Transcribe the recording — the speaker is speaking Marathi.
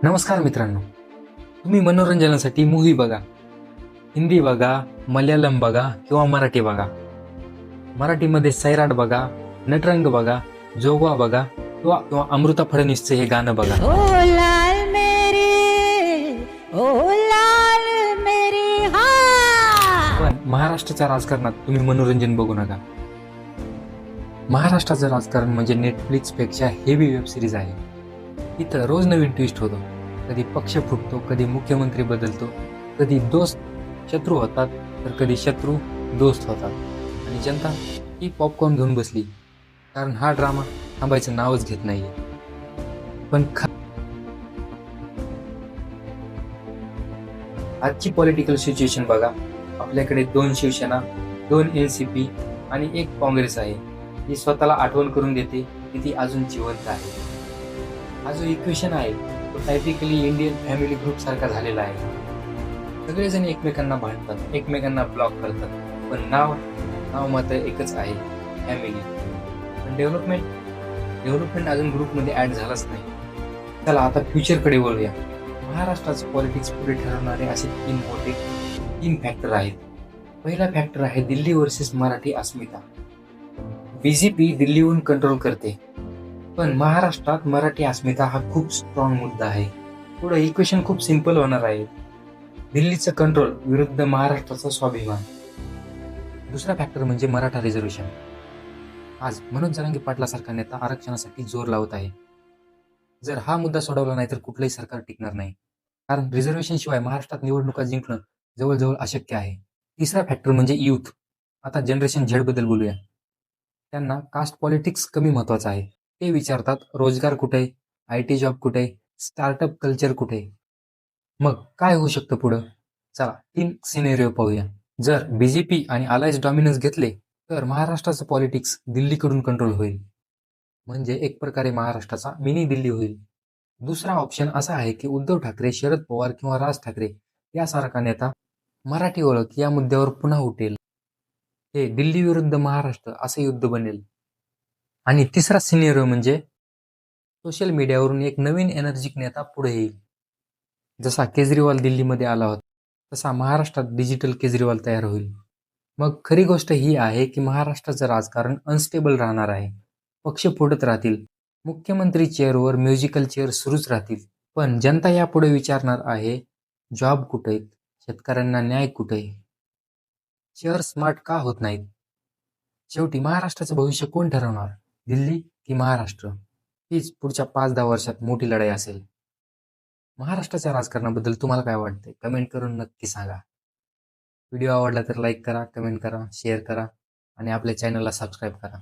नमस्कार मित्रांनो, तुम्ही मनोरंजनासाठी मूव्ही बघा, हिंदी बघा, मल्याळम बघा किंवा मराठी बघा. मराठीमध्ये सैराट बघा, नटरंग बघा, जोगवा बघा किंवा किंवा अमृता फडणवीसचं हे गाणं बघा. ओ लाल मेरी, ओ लाल मेरी हा. पण महाराष्ट्राच्या राजकारणात तुम्ही मनोरंजन बघू नका. महाराष्ट्राचं राजकारण म्हणजे नेटफ्लिक्स पेक्षा हेवी वेब सिरीज आहे. इथं रोज नवीन ट्विस्ट होतो. कधी पक्ष फुटतो, कधी मुख्यमंत्री बदलतो, कधी दोस्त शत्रू होतात, तर कधी शत्रू दोस्त होतात. आणि जनता ही पॉपकॉर्न घेऊन बसली, कारण हा ड्रामा थांबायचं नावच घेत नाहीये. पण आजची पॉलिटिकल सिच्युएशन बघा. आपल्याकडे 2 शिवसेना, 2 NCP आणि 1 काँग्रेस आहे. जी स्वतःला आठवण करून देते की ती अजून जिवंत आहे. हा जो इक्वेशन आहे तो टायपिकली इंडियन फॅमिली ग्रुप सारखा झालेला आहे. सगळेजण एकमेकांना भांडतात, एकमेकांना ब्लॉक करतात, पण नाव मात्र एकच आहे, फॅमिली. पण डेव्हलपमेंट अजून ग्रुपमध्ये ऍड झालाच नाही. चला आता फ्युचरकडे वळूया. महाराष्ट्राचं पॉलिटिक्स पुढे ठरवणारे असे 3 फॅक्टर आहेत. पहिला फॅक्टर आहे दिल्ली वर्सेस मराठी अस्मिता. BJP दिल्लीहून कंट्रोल करते, पण महाराष्ट्रात मराठी अस्मिता हा खूप स्ट्रॉंग मुद्दा आहे. पुढे इक्वेशन खूप सिंपल होणार आहे. दिल्लीचं कंट्रोल विरुद्ध महाराष्ट्राचा स्वाभिमान. दुसरा फॅक्टर म्हणजे मराठा रिझर्वेशन. आज मनोज जरांगे पाटलासारखा नेता आरक्षणासाठी जोर लावत आहे. जर हा मुद्दा सोडवला नाही तर कुठलंही सरकार टिकणार नाही, कारण रिझर्वेशन शिवाय महाराष्ट्रात निवडणुका जिंकणं जवळजवळ अशक्य आहे. तिसरा फॅक्टर म्हणजे युथ. आता जनरेशन झेड बद्दल बोलूया. त्यांना कास्ट पॉलिटिक्स कमी महत्वाचं आहे. ते विचारतात रोजगार कुठे, IT जॉब कुठे, स्टार्टअप कल्चर कुठे. मग काय होऊ शकतं पुढं? चला 3 सिनेरिओ पाहूया. जर BJP आणि अलायन्स डॉमिनन्स घेतले तर महाराष्ट्राचं पॉलिटिक्स दिल्लीकडून कंट्रोल होईल. म्हणजे एक प्रकारे महाराष्ट्राचा मिनी दिल्ली होईल. दुसरा ऑप्शन असा आहे की उद्धव ठाकरे, शरद पवार किंवा राज ठाकरे यासारखा नेता मराठी ओळख या मुद्द्यावर पुन्हा उठेल. हे दिल्ली विरुद्ध महाराष्ट्र असं युद्ध बनेल. आणि तिसरा सिनेरिओ म्हणजे सोशल मीडियावरून एक नवीन एनर्जिक नेता पुढे येईल. जसा केजरीवाल दिल्लीमध्ये आला होता, तसा महाराष्ट्रात डिजिटल केजरीवाल तयार होईल. मग खरी गोष्ट ही आहे की महाराष्ट्राचं राजकारण अनस्टेबल राहणार आहे. पक्ष फुटत राहतील, मुख्यमंत्री चेअरवर म्युझिकल चेअर सुरूच राहतील, पण जनता यापुढे विचारणार आहे, जॉब कुठे, शेतकऱ्यांना न्याय कुठे, चेअर स्मार्ट का होत नाहीत. शेवटी महाराष्ट्राचं भविष्य कोण ठरवणार, दिल्ली की महाराष्ट्र? हीच पुढच्या 5-10 वर्षात मोठी लढाई असेल. महाराष्ट्राच्या राजकारणाबद्दल तुम्हाला काय वाटते कमेंट करून नक्की सांगा. व्हिडिओ आवडला तर लाईक करा, कमेंट करा, शेअर करा आणि आपल्या चॅनलला सबस्क्राईब करा.